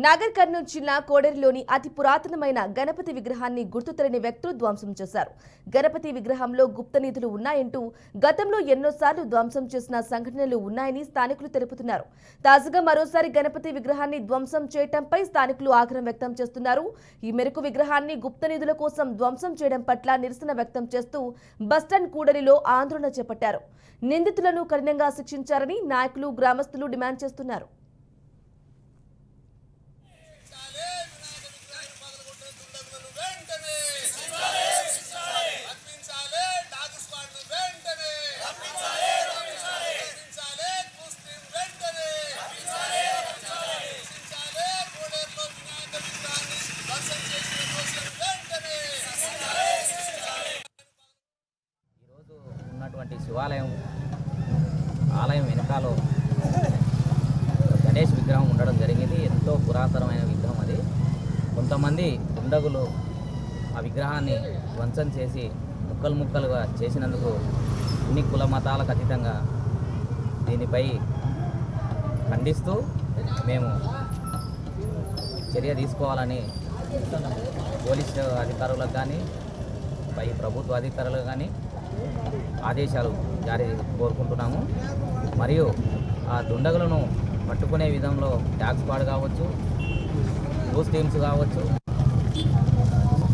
నాగర్ కర్నూలు జిల్లా కోడేరులోని అతి పురాతనమైన గణపతి విగ్రహాన్ని గుర్తు తెలియని వ్యక్తులు ధ్వంసం చేశారు. గణపతి విగ్రహంలో గుప్త నిధులు ఉన్నాయంటూ గతంలో ఎన్నోసార్లు ధ్వంసం చేసిన సంఘటనలు ఉన్నాయని స్థానికులు తెలుపుతున్నారు. తాజాగా మరోసారి గణపతి విగ్రహాన్ని ధ్వంసం చేయడంపై స్థానికులు ఆగ్రహం వ్యక్తం చేస్తున్నారు. ఈ మేరకు విగ్రహాన్ని గుప్త నిధుల కోసం ధ్వంసం చేయడం పట్ల నిరసన వ్యక్తం చేస్తూ బస్టాండ్ కూడలిలో ఆందోళన చేపట్టారు. నిందితులను కఠినంగా శిక్షించారని నాయకులు, గ్రామస్తులు డిమాండ్ చేస్తున్నారు. శివాలయం ఆలయం వెనకాల గణేష్ విగ్రహం ఉండడం జరిగింది. ఎంతో పురాతనమైన విగ్రహం అది. కొంతమంది దుండగులు ఆ విగ్రహాన్ని ధ్వంసం చేసి ముక్కలు ముక్కలుగా చేసినందుకు అన్ని కుల మతాలకు అతీతంగా దీనిపై ఖండిస్తూ మేము చర్య తీసుకోవాలని పోలీసు అధికారులకు కానీ పై ప్రభుత్వ అధికారులకు కానీ ఆదేశాలు జారీ కోరుకుంటున్నాము. మరియు ఆ దుండగులను పట్టుకునే విధంలో డాగ్ స్క్వాడ్ కావచ్చు, న్యూస్ టీమ్స్ కావచ్చు,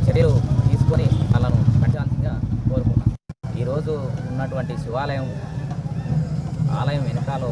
చర్యలు తీసుకొని వాళ్ళను పట్టాల్సిందిగా కోరుకుంటున్నాం. ఈరోజు ఉన్నటువంటి శివాలయం ఆలయం వెనకాల